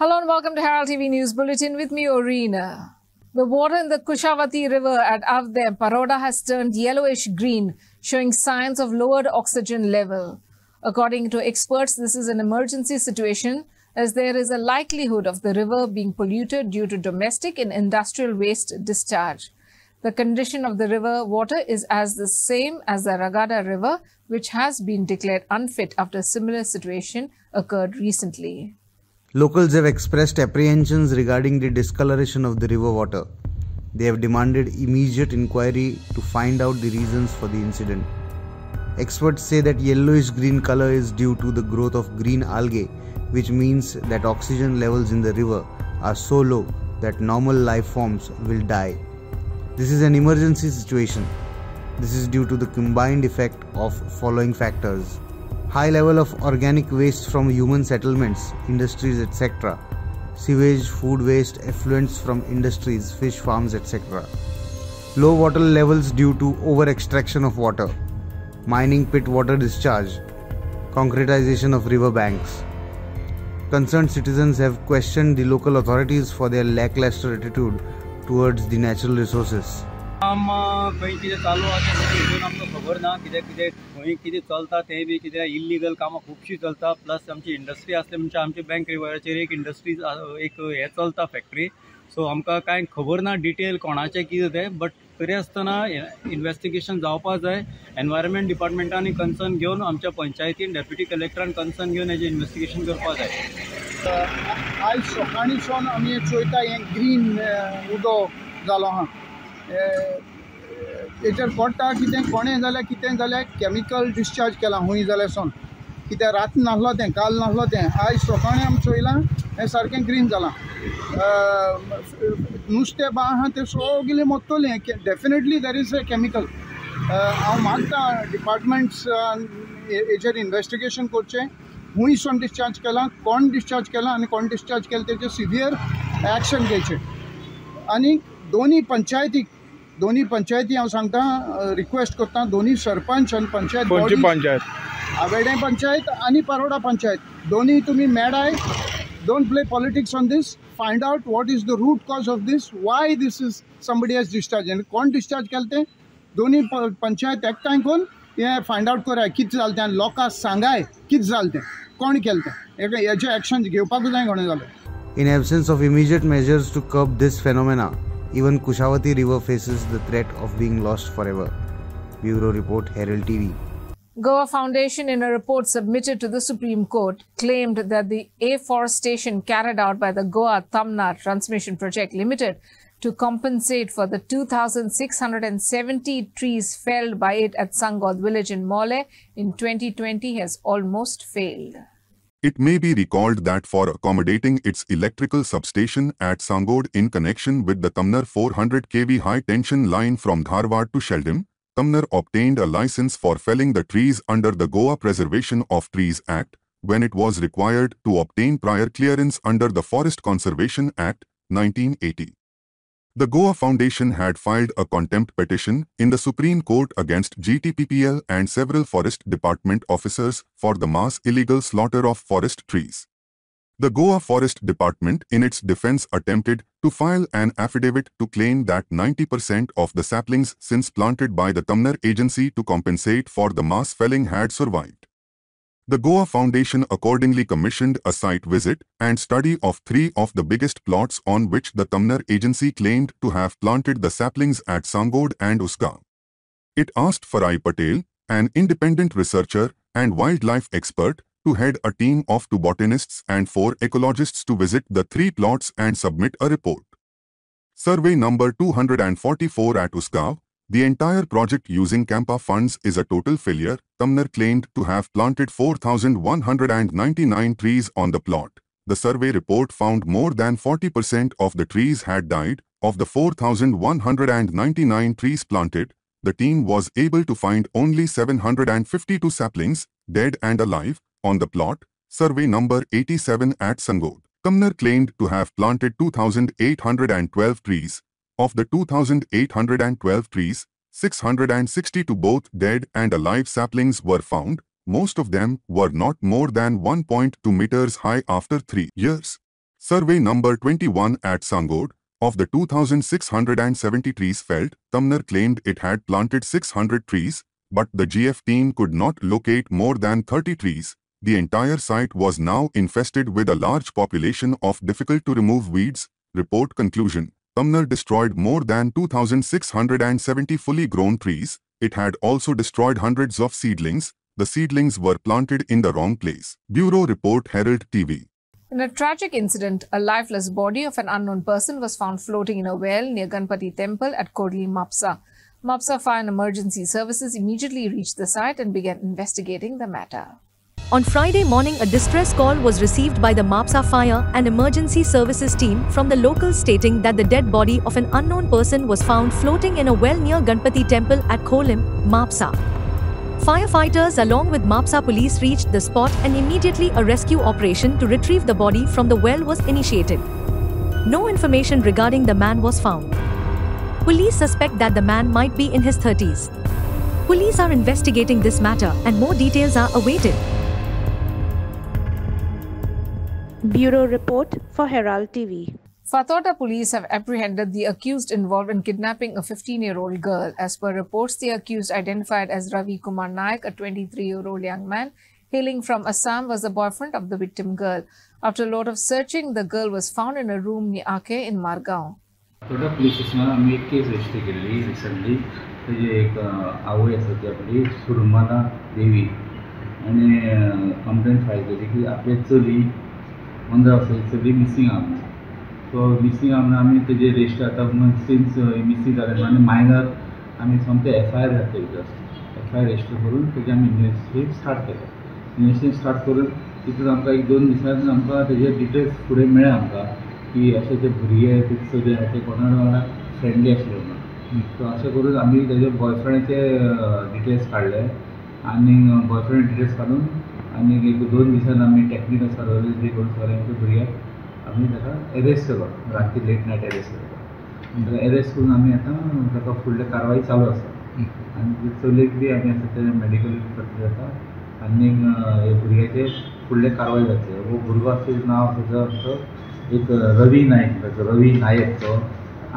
Hello and welcome to Herald TV News Bulletin with me, Orina. The water in the Kushavati River at Avde, Paroda has turned yellowish-green, showing signs of lowered oxygen level. According to experts, this is an emergency situation as there is a likelihood of the river being polluted due to domestic and industrial waste discharge. The condition of the river water is as the same as the Ragada River, which has been declared unfit after a similar situation occurred recently. Locals have expressed apprehensions regarding the discoloration of the river water. They have demanded immediate inquiry to find out the reasons for the incident. Experts say that yellowish-green color is due to the growth of green algae, which means that oxygen levels in the river are so low that normal life forms will die. This is an emergency situation. This is due to the combined effect of following factors: high level of organic waste from human settlements, industries, etc. Sewage, food waste, effluents from industries, fish farms, etc. Low water levels due to over-extraction of water. Mining pit water discharge. Concretization of river banks. Concerned citizens have questioned the local authorities for their lackluster attitude towards the natural resources. खंय कितें चालू आसा तें आमकां खबर ना खंय कितें चलता तें बी कितें इल्लीगल कामां खुबशीं चलता प्लस आमची इंडस्ट्री आसली म्हणजे आमच्या बँक रिवराचेर एक इंडस्ट्रीज एक हे चलता फॅक्टरी सो आमकां कांय खबर ना डिटेल कोणाचें कितें तें बट तरी आसतना इन्वेस्टिगेशन जावपा जाय एनवायरमेंट डिपार्टमेंटान कन्सर्न घेवन आमच्या पंचायतीन डेप्युटी कलेक्टरान कन्सर्न घेवन हेजें इन्वेस्टिगेशन करपा जाय आयज सकाळींसून आमी चोयता हें ग्रीन उदक जालो आहा हेचेर पडटा कितें कोणें जाल्यार कितें जाल्यार कॅमिकल डिस्चार्ज केलां खूंय जाल्यार सोन कितें रात नासलो तें काल नासलो तें आयज सकाळीं आमी चोयलां हें सारकें ग्रीन जालां नुस्तें बा आहा तें सगळें मोत्तोलें definitely there is a chemical हांव मागता डिपार्टमेंट्स हेचेर इन्वेस्टिगेशन करचें खूंय सोन डिस्चार्ज केलां कोण डिस्चार्ज केलां आनी कोण डिस्चार्ज केलां तेचेर सिवियर एक्शन घेवचें आनी दोनी पंचायती हांव सांगता रिक्वेस्ट करता दोनी सरपंच आनी पंचायत आवेडे पंचायत आनी पारोडा पंचायत दोनी तुमी मेळाय don't play politics on this find out what is the root cause of this why this is somebody has discharge आनी कोण डिस्चार्ज केलें तें दोनी पंचायत एकठांय करून हें फायंड आउट कराय कितें जालें तें आनी लोकांक सांगाय कितें जालें तें कोण केलें तें हेजें एक्शन घेवपाक जाय कोणें जालें. In absence of immediate measures to curb this phenomena, even Kushavati River faces the threat of being lost forever. Bureau Report, Herald TV. Goa Foundation, in a report submitted to the Supreme Court, claimed that the afforestation carried out by the Goa Tamnar Transmission Project Limited to compensate for the 2,670 trees felled by it at Sangod village in Mole in 2020 has almost failed. It may be recalled that for accommodating its electrical substation at Sangod in connection with the Tamnar 400 kV high-tension line from Dharwad to Sheldon, Tamnar obtained a license for felling the trees under the Goa Preservation of Trees Act when it was required to obtain prior clearance under the Forest Conservation Act, 1980. The Goa Foundation had filed a contempt petition in the Supreme Court against GTPPL and several Forest Department officers for the mass illegal slaughter of forest trees. The Goa Forest Department in its defense attempted to file an affidavit to claim that 90% of the saplings since planted by the Tamnar agency to compensate for the mass felling had survived. The Goa Foundation accordingly commissioned a site visit and study of 3 of the biggest plots on which the Tamnar agency claimed to have planted the saplings at Sangod and Uska. It asked Farai Patel, an independent researcher and wildlife expert, to head a team of 2 botanists and 4 ecologists to visit the 3 plots and submit a report. Survey number 244 at Uskav. The entire project using Campa funds is a total failure. Tamnar claimed to have planted 4,199 trees on the plot. The survey report found more than 40% of the trees had died. Of the 4,199 trees planted, the team was able to find only 752 saplings, dead and alive, on the plot. Survey number 87 at Sangod. Tamnar claimed to have planted 2,812 trees. Of the 2,812 trees, 662 both dead and alive saplings were found. Most of them were not more than 1.2 meters high after 3 years. Survey number 21 at Sangod. Of the 2,670 trees felled, Tamnar claimed it had planted 600 trees, but the GF team could not locate more than 30 trees. The entire site was now infested with a large population of difficult-to-remove weeds. Report conclusion. Tamnar destroyed more than 2,670 fully grown trees. It had also destroyed hundreds of seedlings. The seedlings were planted in the wrong place. Bureau Report, Herald TV. In a tragic incident, a lifeless body of an unknown person was found floating in a well near Ganpati Temple at Kodli, Mapsa. Mapsa Fire and Emergency Services immediately reached the site and began investigating the matter. On Friday morning, a distress call was received by the Mapsa Fire and Emergency Services team from the locals stating that the dead body of an unknown person was found floating in a well near Ganpati Temple at Kolim, Mapsa. Firefighters along with Mapsa police reached the spot and immediately a rescue operation to retrieve the body from the well was initiated. No information regarding the man was found. Police suspect that the man might be in his 30s. Police are investigating this matter and more details are awaited. Bureau Report for Herald TV. Fathoda police have apprehended the accused involved in kidnapping a 15-year-old girl. As per reports, the accused, identified as Ravi Kumar Naik, a 23-year-old young man hailing from Assam, was the boyfriend of the victim girl. After a lot of searching, the girl was found in a room near Ake in Margaon. Fathoda police station आम्ही एक case register केली recently. त्याची एक आवय आसा ती आपली सुरमाला देवी आणि कंप्लेंट फायल केली की आपली चली 15 वर्साची चली मिसिंग आहा. सो मिसिंग आहा आमी तेजे रजिस्टर आतां सिन्स मिसिंग जालें आनी मायनर आमी सोमते FIR घातलेली जस्ट FIR रजिस्टर करून तेजे आमी इन्वेस्टिगेशन स्टार्ट केलें. इन्वेस्टिगेशन स्टार्ट करून तितून आमकां 1-2 दिसांनी आमकां तेजे डिटेल्स फुडें मेळ्ळे आमकां की अशें ते भुरगे ते चली आहा ते कोणा वांगडा फ्रेंडली आसले म्हणून. सो अशें करून आमी तेजे बॉयफ्रेंडाचे डिटेल्स काडले आनी बॉयफ्रेंड डिटेल्स काडून आनी 1-2 दिसान आमी टेक्निकल सर्वेलन्स करून सगळ्यांक भुरग्याक आमी ताका एरेस्ट केलो. राती लेट नायट एरेस्ट केलो. एरेस्ट करून आमी आतां ताका फुडले कारवाई चालू आसा आनी चलयेक बी आमी आतां ते मेडिकल करता जाता आनी हे भुरग्याचे फुडले कारवाई जातले. हो भुरगो आसा नांव आसा आमचो एक रवी नायक तो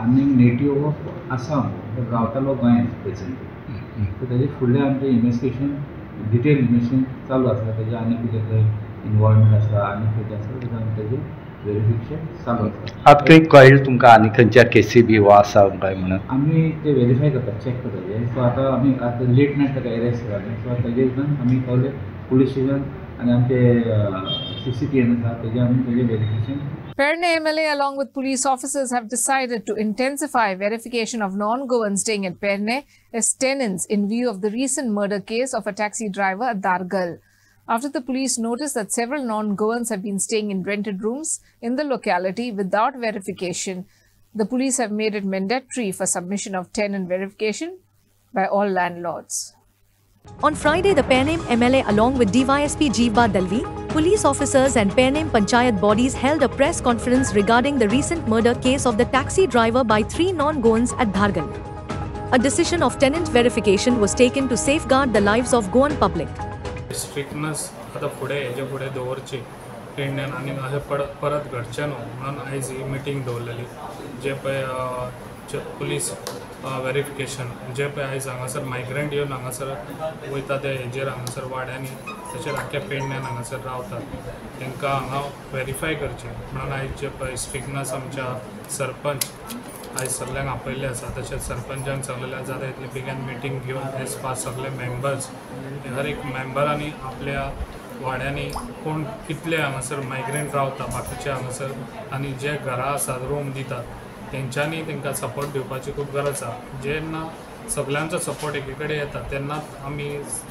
आनी नेटिव्ह ऑफ आसाम रावतालो गोंयांत प्रेझेंटली. सो तेजे फुडलें आमचें इन्वेस्टिगेशन डिटेल इन्वेस्टिगेशन चालू आसा. तेजें आनी कितें खंय इन्वॉल्वमेंट आसा आनी कितें आसा तेजें आमी तेजें वेरिफिकेशन चालू आसा. आतां खंय कळ्ळें तुमकां आनी खंयच्या केसी बी वा आसा काय म्हणून? आमी ते वेरीफाय करता चॅक करता तेजें. सो आतां आमी आतां लेट नायट ताका एरेस्ट केला. सो तेजे हितून आमी सगळे पुलीस स्टेशन आनी आमचे CCTV आसा तेजें आमी तेजें verification. Perne MLA along with police officers have decided to intensify verification of non-Goans staying at Perne as tenants in view of the recent murder case of a taxi driver at Dargal. After the police noticed that several non-Goans have been staying in rented rooms in the locality without verification, the police have made it mandatory for submission of tenant verification by all landlords. On Friday, the Perne MLA along with DYSP Jeeva Dalvi, police officers and Perne Panchayat bodies held a press conference regarding the recent murder case of the taxi driver by 3 non-Goans at Dhargal. A decision of tenant verification was taken to safeguard the lives of Goan public. Strictness आता फुडें हेजे फुडें दवरची पेडण्यान आनी अशें परत घडचें न्हू म्हणून आयज ही मिटींग दवरलेली. जे पळय पुलीस वेरिफिकेशन जे पळय आयज हांगासर मायग्रंट येवन हांगासर वयता ते हेजेर हांगासर वाड्यांनी तशेंच आख्या पेडण्यान हांगासर रावतात तांकां हांगा वेरीफाय करचें म्हणून आयज जे पळय स्ट्रिक्टनस आमच्या सरपंच आयज सगल्यांक आपयल्ले आसा. तशेंच सरपंचान सांगलेलें जाता तितले बेगीन मिटींग घेवन एज पार सगळे मेंबर्स हर एक मेंबरांनी आपल्या वाड्यांनी कोण कितले हांगासर मायग्रंट रावता बाकीचे हांगासर आनी जे घरां आसात रूम दितात तेंच्यांनी तांकां सपोर्ट दिवपाची खूब गरज आसा. जेन्ना सगळ्यांचो सपोर्ट एके कडेन येता तेन्नाच आमी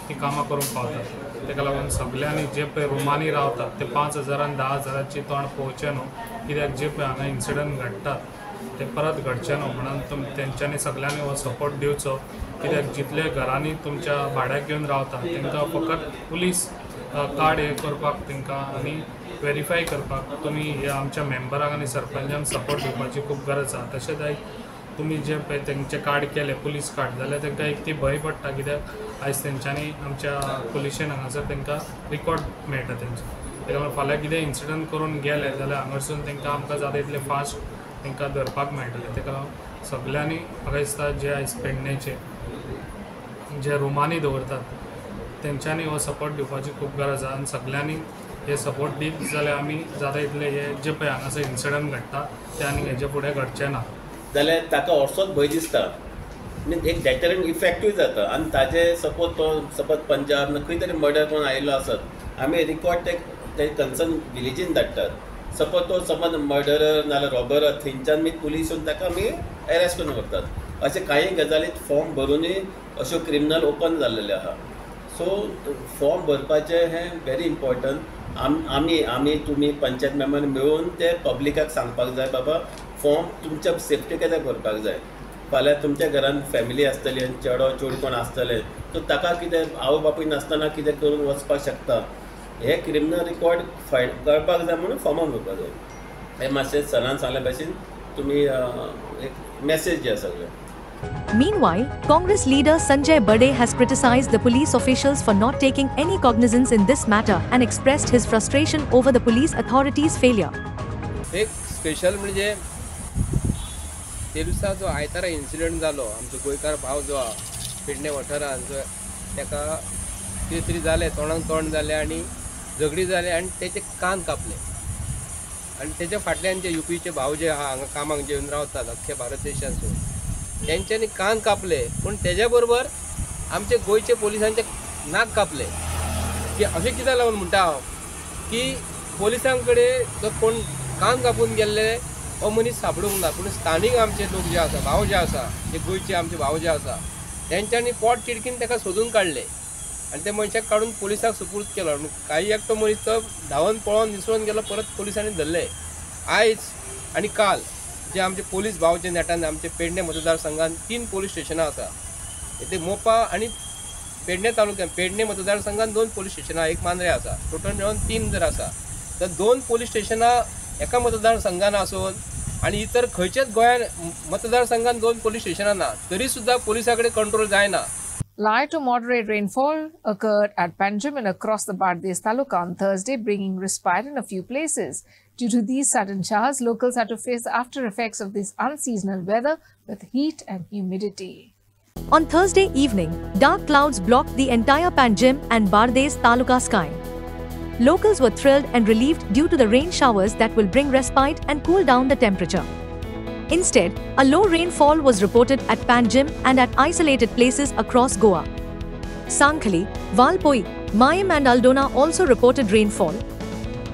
ती कामां करूंक पावतात. ताका लागून सगळ्यांनी जे पळय रुमांनी रावतात ते 5,000 आनी 10,000ची तोंड पळोवचें न्हू. कित्याक जे पळय हांगा इन्सिडंट घडटात ते परत घडचें न्हू म्हणून तेंच्यांनी सगळ्यांनी हो सपोर्ट दिवचो. कित्याक जितले घरांनी तुमच्या भाड्याक घेवन रावतात तांकां फकत पुलीस कार्ड हे करपाक तांकां आनी वेरीफाय करपाक तुमी ह्या आमच्या मेंबराक आनी सरपंचांक सपोर्ट दिवपाची खूब गरज आसा. तशेंच आयज तुमी जे पळय तेंचे कार्ड केले पुलीस कार्ड जाल्यार तांकां एक ती भंय पडटा कित्याक आयज तेंच्यांनी आमच्या पुलिशेन हांगासर तांकां रिकॉर्ड मेळटा तेंचो. तेका लागून फाल्यां कितें इन्सिडंट करून गेले जाल्यार हांगासून तांकां आमकां जाता तितले फास्ट तांकां धरपाक मेळटलें. तेका लागून सगल्यांनी म्हाका दिसता जे आयज पेडणेचे जे रुमांनी दवरतात तेंच्यांनी हो सपोर्ट दिवपाची खूब गरज आसा. आनी सगल्यांनी हे सपोर्ट दीत जाल्यार आमी जाता तितले हे जे पळय हांगासर इन्सिडंट घडटा ते आनी हेजे फुडें घडचें ना. जाल्यार ताका असोच भंय दिसता आनी एक डेटरंट इफेक्टूय जाता. आनी ताजे सपोज तो सपोज पंजाब ना खंय तरी मर्डर करून आयिल्लो आसत आमी रिकॉर्ड ते कन्सर्न विलेजीन धाडटात. सपोज तो समज मर्डरर नाल्यार रॉबर थंयच्यान मी पुलीस येवन ताका आमी अरेस्ट करून व्हरतात. अशें कांय गजालीत फॉर्म भरूनय अश्यो क्रिमिनल ओपन जाल्लेले आहा. सो फॉर्म भरपाचें हें व्हेरी इम्पॉर्टंट. आमी तुमी पंचायत मेंबर मेळून ते पब्लिकाक सांगपाक जाय बाबा फॉर्म तुमच्या सेफ्टी कित्याक भरपाक जाय. फाल्यां तुमच्या घरान फॅमिली आसतली आनी चेडो चेडूं कोण आसतले सो ताका कितें आवय बापूय नासतना कितें करून वचपाक शकता. हे क्रिमिनल रिकॉर्ड कळपाक जाय म्हणून फॉर्मान भरपाक जाय. हें मातशें सरान सांगले भाशेन तुमी एक मेसेज दिया सगळें. Meanwhile, Congress leader Sanjay Bade has criticized the police officials for not taking any cognizance in this matter and expressed his frustration over the police authorities' failure. एक स्पेशल म्हणजे ते दिसा जो आयतारा इन्सिडंट जालो आमचो गोंयकार भाव जो पेडणे वाठारांत जो ताका कितें तरी जालें तोंडाक तोंड जालें आनी झगडी जाले आनी तेचे कान कापले आनी तेच्या फाटल्यान जे यूपीचे भाव जे आहा हांगा कामाक जे येवन रावतात अख्ख्या भारत देशांतून तेंच्यांनी कान कापले. पूण तेज्या बरोबर आमचे गोंयचे पोलिसांचे नाक कापले की अशें कित्याक लागून म्हणटा हांव की पोलिसां कडेन जो कोण कान कापून गेल्ले हो मनीस सापडूंक ना. पूण स्थानीक आमचे लोक जे आसा भाव जे आसा जे गोंयचे आमचे भाव जे आसा तेंच्यांनी पोट तिडकीन ताका सोदून काडले आनी ते मनशाक काडून पोलिसांक सुपूर्द केलो. काही एकटो मनीस तो धांवन पळोवन निसळून गेलो परत पोलिसांनी धरले. आयज आनी काल जे आमचे पोलीस भाव जे नेटान आमचे पेडणे मतदारसंघात 3 पोलीस स्टेशनां आसा. ते मोपा आनी पेडणे तालुक्यांत पेडणे मतदारसंघात 2 पोलीस स्टेशनां एक मांद्रे आसा. टोटल मेळून 3 जर आसा तर 2 पोलीस स्टेशनां एका मतदारसंघान आसून आनी इतर खंयच्याच गोंयान मतदारसंघात 2 पोलीस स्टेशनां ना तरी सुद्दां पोलिसां कडेन कंट्रोल जायना. Light to moderate rainfall occurred at Panjim and across the Bardes Taluka on Thursday, bringing respite in a few places. Due to these sudden showers, locals had to face the after effects of this unseasonal weather with heat and humidity. On Thursday evening, dark clouds blocked the entire Panjim and Bardes Taluka sky. Locals were thrilled and relieved due to the rain showers that will bring respite and cool down the temperature. Instead, a low rainfall was reported at Panjim and at isolated places across Goa. Sankhali, Valpoi, Mayam and Aldona also reported rainfall.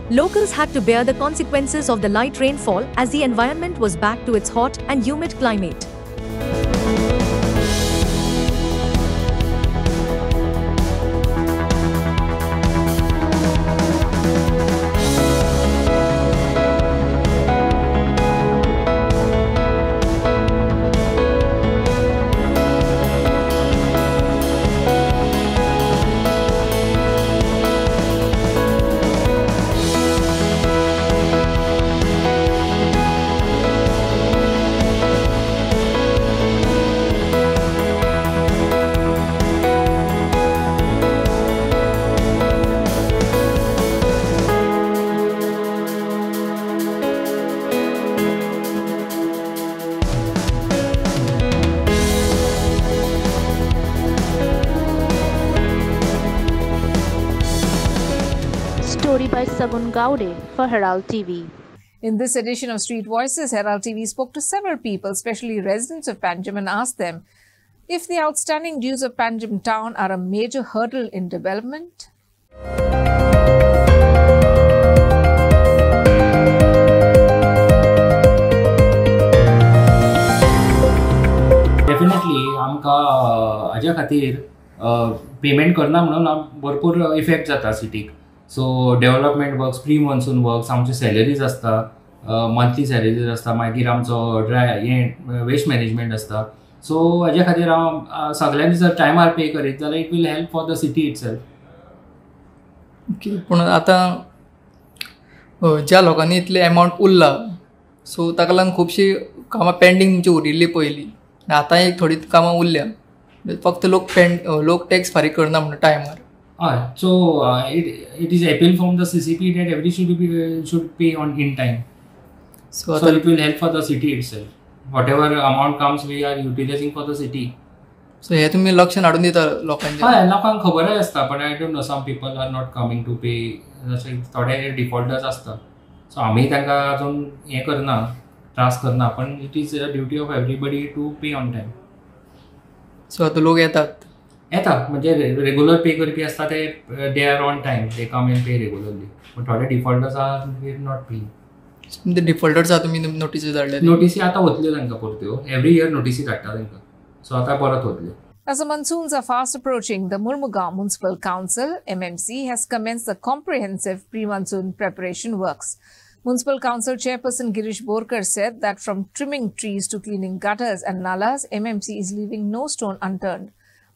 Locals had to bear the consequences of the light rainfall as the environment was back to its hot and humid climate. Story by Sagun Gaude for Herald TV. In this edition of Street Voices, Herald TV spoke to several people, especially residents of Panjim, and asked them if the outstanding dues of Panjim town are a major hurdle in development. Definitely आमकां हाज्या खातीर payment करना म्हणून भरपूर effect जाता सिटीक. So development works pre monsoon works आमचे salaries आसता मंथली सॅलरीज आसता मागीर आमचो वेस्ट मॅनेजमेंट आसता. सो हाज्या खातीर हांव सगळ्यांनी जर टायमार पे करीत जाल्यार it will help for the city itself. Okay पूण आतां ज्या लोकांनी इतले एमावंट उरला सो ताका लागून खुबशीं कामां पेंडींग तुमची उरिल्ली पयलीं आतां एक थोडी कामां उरल्या फक्त लोक टॅक्स फारीक करना म्हणून टायमार So it is appeal from the CCP that every should pay in time. So it will help for the city itself. Whatever amount comes, we are utilizing for the city. So हे तुम्ही लक्ष हाडून दिता लोकांचे? हय, लोकांक खबरच आसता, पण I don't know some people are not coming to pay. जशे थोडे डिफॉल्टर्स आसता, सो आमी तांकां अजून हें करना, त्रास करना, पण it is a duty of everybody to pay on time. So आतां लोक येतात म्हणजे रेग्युलर पे करपी आसता ते they are on time, they come and pay regularly. पण थोडे defaulters are we not paying. ते डिफॉल्टर्स आहा तुमी नोटीस धाडले? नोटीसी आतां वतल्यो तांकां परत्यो. एवरी इयर नोटीसी धाडटा तांकां, सो आतां परत वतल्यो. As the monsoons are fast approaching, the Murmugaon Municipal Council (MMC) has commenced the comprehensive pre-monsoon preparation works. Municipal Council Chairperson Girish Borkar said that from trimming trees to cleaning gutters and nalas, MMC is leaving no stone unturned.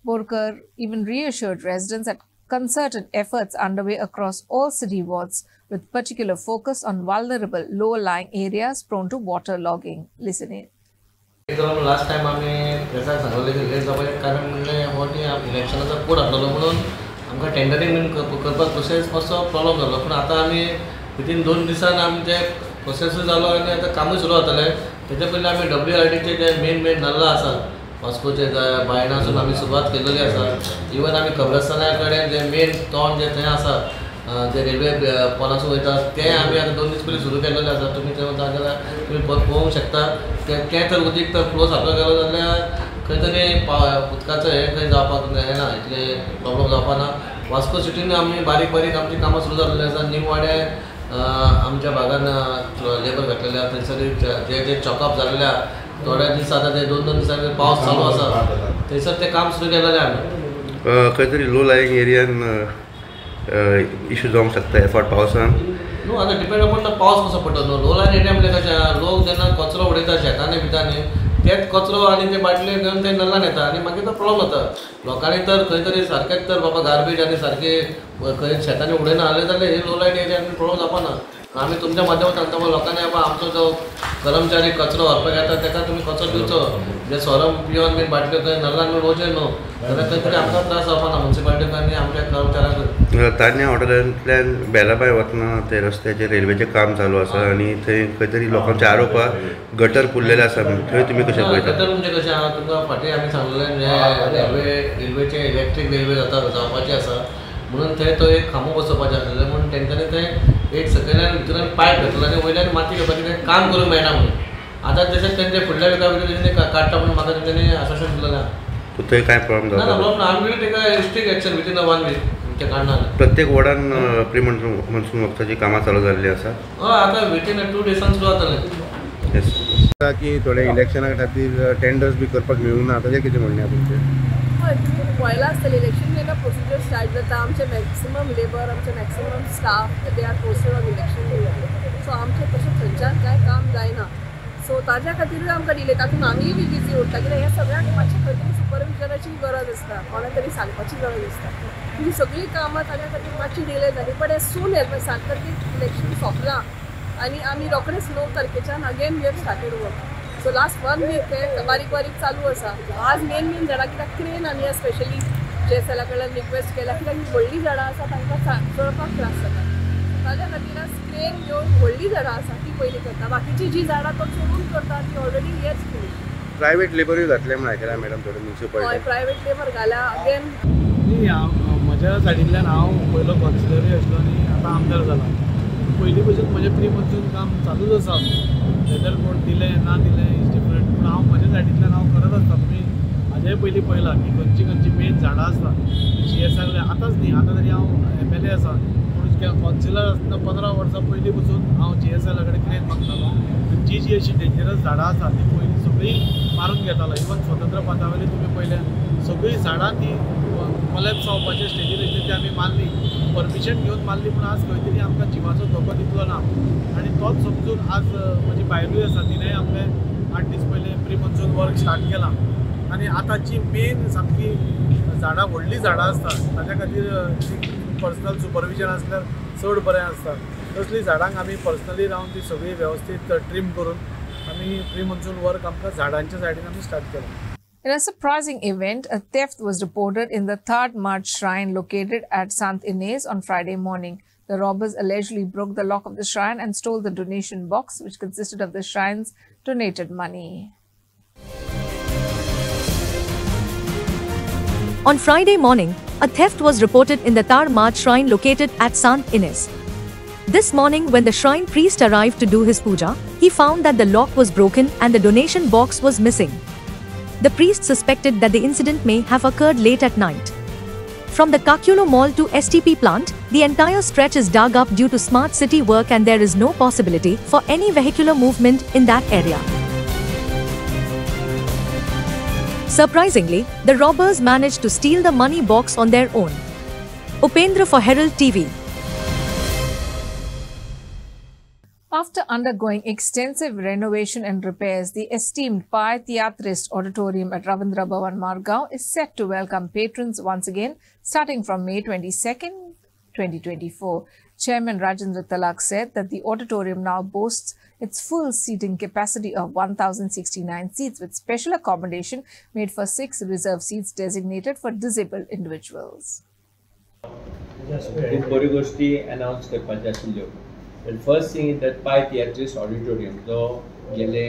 Borkar even reassured residents that concerted efforts underway across all city wards with particular focus on vulnerable lower-lying areas prone to waterlogging. Listen in. Last time आमी प्रेसाक सांगलें की late जावपाचें कारण म्हणलें हो इलेक्शनाचो code आसलो म्हणून आमकां टेंडरींग बीन करपाक प्रोसेस मातसो प्रॉब्लम जालो. पूण आतां आमी विथीन 2 दिसान आमचे प्रोसेसूय जालो आनी आतां कामूय सुरू जातलें. तेच्या पयलीं आमी WRDचे जे मेन नल्ला आसा वास्कोचे बायणासून आमी सुरवात केल्ली आसा. इवन आमी कब्रस्ताना कडेन जे मेन तोंड जे थंय आसा जे रेल्वे पोलासून वयता तें आमी आतां 2 दीस पयलीं सुरू केल्लें आसा. तुमी थंय वता जाल्यार तुमी पळोवंक शकता. तें तर उदीक तर फ्लो सारको गेलो जाल्यार खंय तरी उदकाचो हें खंय जावपाक येना, इतले प्रॉब्लम जावपाक ना. वास्को सिटीन आमी बारीक आमची कामां सुरू जाल्लीं आसा. नीव वाडे आमच्या भागान लेबर घातलेले आसा. थंयसर जे चॉकअप जाल्ले आहा थोडे दीस आतां ते 2 दिसांनी पावस चालू आसा थंयसर तें काम सुरू केलेलें आमी. खंय तरी लो लायंग एरियान इश्यू जावंक शकता एफाट पावसान? न्हू आतां डिपेंड अपॉन द पावस कसो पडटा न्हू. लो लायन एरिया म्हणजे कशें लोक जेन्ना कचरो उडयता शेतांनी भितांनी तेच कचरो आनी ते बाटले घेवन ते नल्लान येता आनी मागीर तो प्रॉब्लम जाता. लोकांनी तर खंय तरी सारकेंच तर बाबा गार्बेज आनी सारके खंय शेतांनी उडयना जाल्यार हे लो लायन एरियान प्रॉब्लम जावपाना. आमी तुमच्या माध्यमांतल्यान सांगता लोकांनी बाबा आमचो जो कर्मचारी कचरो व्हरपाक येता ताका तुमी कचरो दिवचो. जे सोरो पिवन बीन बाटल्यो खंय नल्लान उडोवचें न्हू जाल्यार खंय तरी आमकां त्रास जावपाना म्युन्सिपालिटीक आनी आमच्या कर्मचाऱ्यांक. तान्या हॉटेलांतल्यान बेलाबाय वतना ते रस्त्याचेर रेल्वेचें काम चालू आसा आनी थंय खंय तरी लोकांचे आरोपाक गटर पुरलेले आसा. थंय तुमी कशें पळयता? गटर म्हणजे कशें आहा तुमकां फाटीं आमी सांगलेलें रेल्वेचें इलेक्ट्रीक रेल्वे जावपाची आसा म्हणून थंय तो एक खांबो बसोवपाचें आसलेलें म्हणून तेंच्यांनी थंय एक सकयल्यान भितरल्यान पायप घातलो आनी वयल्यान माती घेवपाचें काम करूंक मेळना म्हणून. आतां तशेंच तेंचे फुडल्या विका भितर तेंच्यांनी काडटा म्हणून म्हाका तेंच्यांनी आश्वासन दिलेलें आहा. थंय कांय प्रॉब्लम ना जाता? प्रॉब्लम आमी तेका स्ट्रीक्ट एक्शन विथीन 1 वीक तें काडना. प्रत्येक वॉर्डान प्री मॉन्सून वखदाची कामां चालू जाल्लीं आसा? हय आतां विथीन 2 डेसान सुरू जातलें. येस की थोडे इलेक्शना खातीर टेंडर्स बी करपाक मेळूंक ना ताचें कितें म्हणणें आहा तुमचें? हय तुमी पळयलां आसतलें इलेक्शन जेन्ना प्रोसिजर स्टार्ट जाता आमचे मॅक्सिमम लेबर आमचे maximum staff they are posted on election day. So आमचें तशें थंयच्यान कांय काम जायना. सो ताज्या खातीरूय आमकां डिले तातूंत आमीय बी बिजी उरता कित्याक ह्या सगळ्यांक मातशें खंय तरी सुपरविजनाची गरज आसता, कोणा तरी सांगपाची गरज आसता. ही सगळीं कामां ताज्या खातीर मातशी डिले जाली. बट हे सून 7 तारखेक इलेक्शन सोंपलां आनी आमी रोखडेच 9 तारखेच्यान again we have started work. So last 1 week ते बारीक चालू आसा. आज मेन झाडां कित्याक क्रेन आमी स्पेशली JSL कडल्यान रिक्वेस्ट केला कित्याक ही व्हडलीं झाडां आसा तांकां चडपाक त्रास जाता. ताज्या खातीर क्रेन घेवन व्हडलीं झाडां आसा ती पयलीं करता. बाकीची जी झाडां तो सोडून करता ती ऑलरेडी हेच केली. प्रायवेट लेबरूय घातले म्हण आयकलां मॅडम थोडे म्युन्सिपालिटी? हय प्रायवेट लेबर घाल्या अगेन. म्हज्या सायडींतल्यान हांव पयलो कॉन्सिलरी आसलो आनी आतां आमदार जाला. पयलीं पसून म्हजें प्री मॉन्सून काम चालूच आसा. वेदर कोण दिलें ना दिलें इज डिफरंट पूण हांव म्हज्या सायडींतल्यान हांव करत आसता. तुमी हाजेय पयलीं पळयलां की खंयची मेन झाडां आसता JSL आतांच न्ही आतां तरी हांव MLA आसा पूण कॉन्सिलर आसतना 15 वर्सां पयलीं पसून हांव JSL कडेन क्रेन मागतालो. जी अशी डेंजरस झाडां आसा ती पयलीं सगळीं मारून घेतालो. इवन स्वतंत्र पथावयली तुमी पळयलें सगळीं झाडां ती कोलॅप्स जावपाचे स्टेजीर आशिल्ली ती आमी मारली. परमिशन घेवन मारली पूण आज खंय तरी आमकां जिवाचो धोको दितलो ना आनी तोच समजून आज म्हजी बायलूय आसा तिणेंय आपलें 8 दीस पयलीं प्री मॉन्सून वर्क स्टार्ट केलां. आनी आतांची मेन सामकी झाडां व्हडलीं झाडां आसता ताच्या खातीर पर्सनल सुपरविजन आसल्यार चड बरें आसता. तसलीं झाडांक आमी पर्सनली रावन ती सगळी वेवस्थीत ट्रीम करून आमी प्री मॉन्सून वर्क आमकां झाडांच्या सायडीन आमी स्टार्ट केलां. In a surprising event, a theft was reported in the Third March shrine located at Sant Ines on Friday morning. The robbers allegedly broke the lock of the shrine and stole the donation box, which consisted of the shrine's donated money. On Friday morning, a theft was reported in the Third March shrine located at Sant Ines. This morning, when the shrine priest arrived to do his puja, he found that the lock was broken and the donation box was missing. The priest suspected that the incident may have occurred late at night. From the Kakyulo Mall to STP plant, the entire stretch is dug up due to smart city work and there is no possibility for any vehicular movement in that area. Surprisingly, the robbers managed to steal the money box on their own. Upendra for Herald TV. After undergoing extensive renovation and repairs, the esteemed Pi Theatrist Auditorium at Ravindra Bhavan, Margao is set to welcome patrons once again starting from May 22nd, 2024. Chairman Rajendra Talak said that the auditorium now boasts its full seating capacity of 1,069 seats with special accommodation made for 6 reserved seats designated for disabled individuals. The first thing is that Pi Theatrist Auditorium, so गेले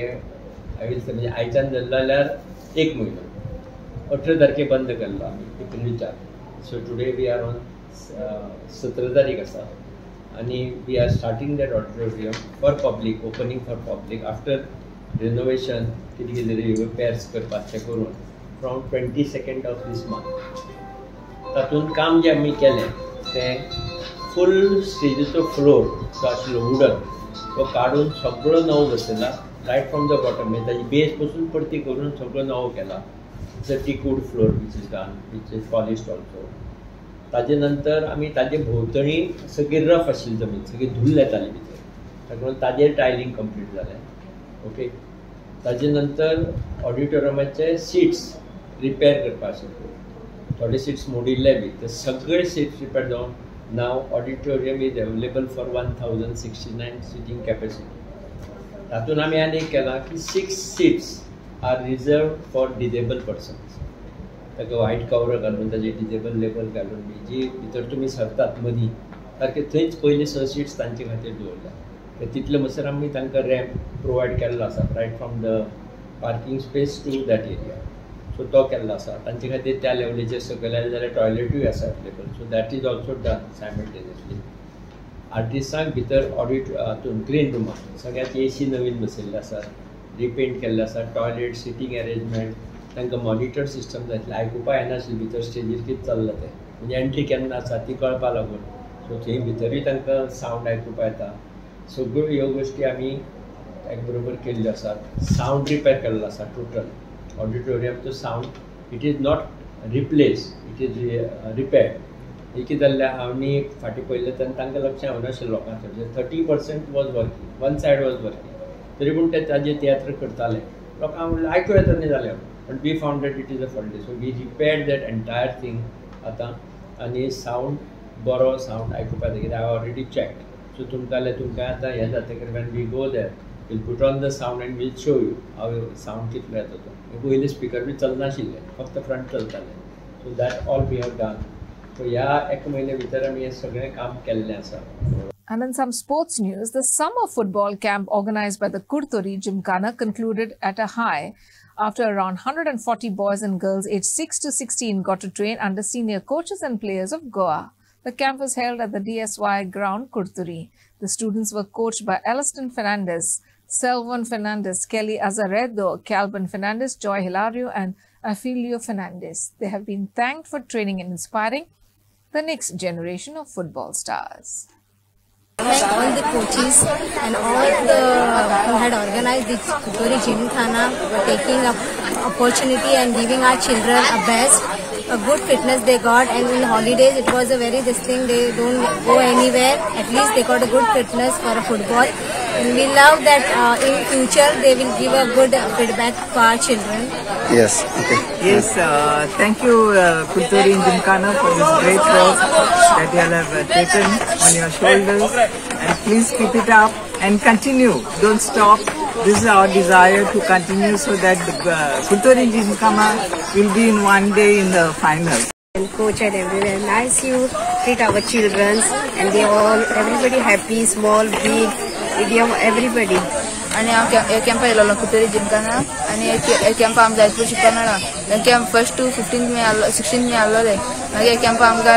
आयच्यान जाल्यार 1 म्हयनो 18 तारखे बंद केल्लो आमी एप्रिलच्या. So today we are on 17 तारीख आसा आणि we are starting that auditorium for public, opening for public after renovation कितें repairs करपाचें करून from 22nd of this month. तातूंत काम जे आमी केलें तें फुल स्टेजीचो फ्लोर जो आशिल्लो वुडन तो काडून सगळो नवो बसयला रायट फ्रॉम द बॉटम म्हणजे ताजी बेस पसून परती करून सगळो नवो केला. It's a teakwood floor which is done which is polished also. ताजे नंतर आमी ताजे भोंवतणी सगळी रफ आशिल्ली जमीन सगळी धूल येताली भितर ताका ताजेर टायलिंग कंप्लीट जालें. ओके ताजे नंतर ऑडिटोरियमाचे सिट्स रिपेर करपा आशिल्ले थोडे सिट्स मोडिल्ले बी ते सगळे सिट्स रिपेर जावन now auditorium is available for 1,069 seating capacity. तातून आमी आनी केला की 6 seats are reserved for disabled persons. ताका व्हाईट कवर घालून ताजे डिसेबल लेबल घालून बी जी भितर तुमी सरतात मदीं सारके थंयच पयलीं 6 seats तांचे खातीर दवरल्या. तितले म्हणसर आमी तांकां रॅम्प प्रोवायड केल्लो आसा right from the parking space to that area. So तो केल्लो आसा तांचे खातीर त्या लेवलीचेर सकयल जाल्यार टॉयलेटूय आसा available. So that is also done simultaneously. आर्टिस्टांक भितर ऑडिट हातून ग्रीन रुमांत सगळ्यात AC नवीन बसयल्ले आसा रिपेंट केल्ले आसा. टॉयलेट सिटींग अरेंजमेंट तांकां मॉनिटर सिस्टम जाय आयकुपा येनाशिल्लें भितर स्टेजीर कितें चल्लां तें म्हणजे एंट्री केन्ना आसा ती कळपा लागून. सो थंय भितरूय तांकां सावंड आयकुपा येता. सगळ्यो ह्यो गोश्टी आमी एक बरोबर केल्ल्यो आसात. सावंड रिपेर केल्लो आसा टोटल ऑडिटोरियम तो sound it is not replace it is repaired. हे कितें जाल्लें आमी फाटीं पयलें तेन्ना तांकां लक्ष येवनाशिल्लें लोकांचें 30% was working one side was working तरी पूण ते ताजें तियात्र करताले लोकांक म्हणलें आयकूं येता न्ही जालें but we found that it is a faulty. So we repaired that entire thing आतां आनी सावंड बरो सावंड आयकुपा येता कित्याक हांव ऑलरेडी चॅक्ड. सो तुमकां आतां हें जातकीर when we go there we'll put on the sound and we'll show you how sound कितलो येता तो. पयलीं स्पिकर बी चलनाशिल्ले फक्त फ्रंट चलताले. So that all we have done. So ह्या 1 म्हयने भितर आमी हें सगळें काम केल्लें आसा. And in some sports news, the summer football camp organized by the Kurturi Gymkhana concluded at a high after around 140 boys and girls aged 6 to 16 got to train under senior coaches and players of Goa. The camp was held at the DSY ground Kurturi. The students were coached by Alston Fernandez, Selvon Fernandez, Kelly Azaredo, Calvin Fernandez, Joy Hilario and Afilio Fernandez. They have been thanked for training and inspiring the next generation of football stars. Thank all the coaches and all the who had organized the Kurturi Gymkhana for taking up opportunity and giving our children a best. A good fitness they got, and in holidays it was a very this thing, they don't go anywhere, at least they got a good fitness for a football. And we love that in future they will give a good feedback for our children. Yes, okay. Yes, thank you Kurturi Gymkhana for this great work that you have taken on your shoulders, and please keep it up and continue, don't stop. this is our desire to continue so that Kulturi Gymkhana will be in one day in the final. And coach and everywhere, nice you treat our children, and they all, everybody happy, small, big, medium, everybody. आणि हांव कॅम्पा येयलो कुट्टोरी जिमखाना आनी कॅम्पा आमी जायत पयस शिकपाक मेळ्ळा camp first to 15th May 16th May आहलोले मागीर कॅम्पा आमकां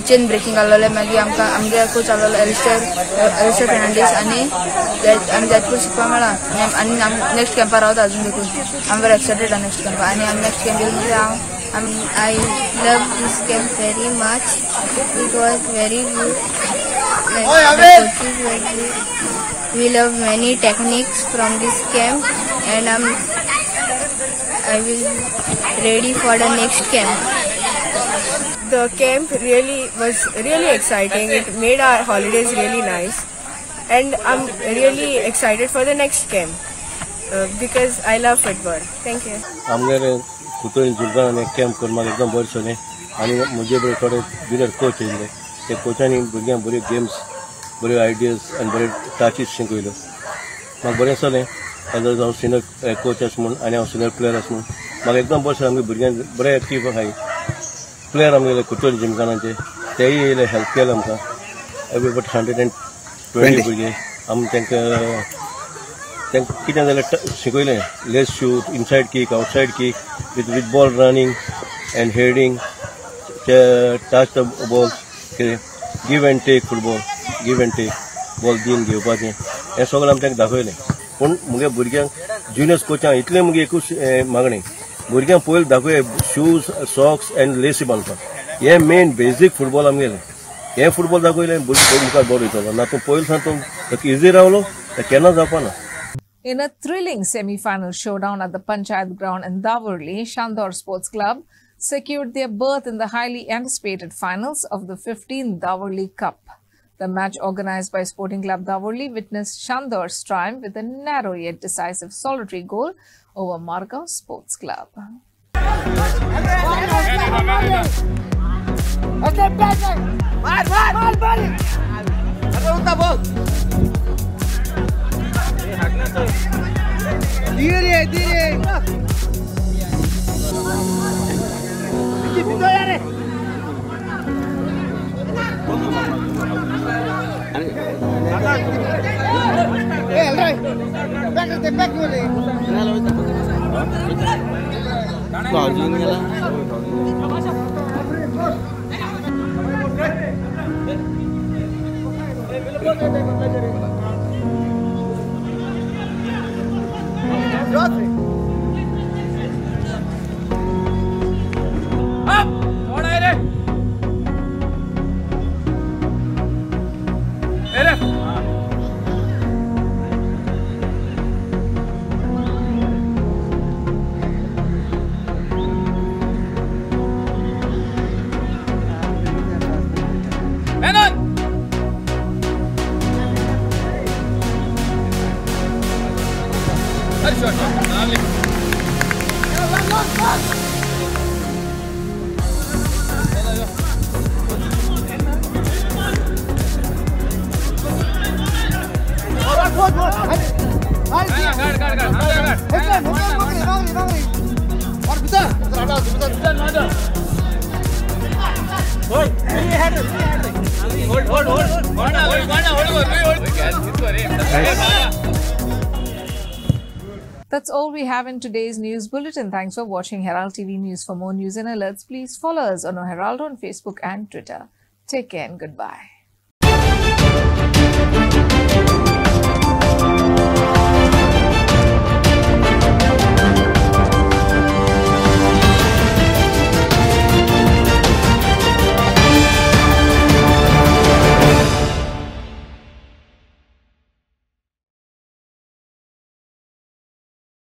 चेन ब्रेकिंग आहलोले मागीर आमकां आमगे कोच आहलोलो एलिस्टर फेर्नांडीस आनी आमी जायत पयस शिकपाक मेळ्ळा आनी आमी नेक्स्ट कॅम्पा रावता अजून देखून आमी वेरी एक्सायटेड आहा नेक्स्ट कॅम्पा आनी आमी नेक्स्ट कॅम्प येयले हांव I love this camp very much. It was very good. We love many techniques from this camp, and I will ready for the next camp. The camp was really exciting. It made our holidays really nice, and I'm really excited for the next camp because I love football. Thank you. कुट्टोरी gymkhana camp करून म्हाका एकदम बरें दिसलें आनी म्हजे बरें थोडे बिगर कोच येयले ते कोचांनी भुरग्यांक बऱ्यो गेम्स बऱ्यो आयडियाज आनी बरे टाचीस शिकयल्यो म्हाका बरें दिसलें एज हांव सिनियर कोच आसा म्हूण आनी हांव सिनियर प्लेयर आसा म्हूण म्हाका एकदम बरें दिसलें आमगे भुरग्यांक बरें एक्टीव आहाय प्लेयर आमगेले कुट्टोरी जिमखानाचे तेय येयले हेल्प केलें आमकां एवरीबडी 120 भुरगे आमी तांकां कितें जाल्यार शिकयलें less shoot inside kick outside kick with ball running and heading, touch the ball, give and take football, give and take, ball din घेवपाचें हें सगळें आमी तांकां दाखयलें पूण मुगे भुरग्यांक ज्युनियर्स कोचांक इतलें मुगे एकूच मागणें भुरग्यांक पयलीं दाखोवया शूज सॉक्स एंड लेसी बांदपाक हें मेन बेजीक फुटबॉल आमगेलें हें फुटबॉल दाखयलें भुरगीं मुखार बरो वयतलो ना तूं पयलीं सावन तो इजी रावलो तो केन्ना जावपाना. In a thrilling semi-final showdown at the Panchayat ground in Davarli, Shandor Sports Club secured their berth in the highly anticipated finals of the 15th Davarli Cup. The match organized by Sporting Club Davarli witnessed Shandor's triumph with a narrow yet decisive solitary goal over Margao Sports Club. धीरे धीरे That's all we have in today's news bulletin. Thanks for watching Herald TV News. For more news and alerts, please follow us on Herald on Facebook and Twitter. Take care and goodbye.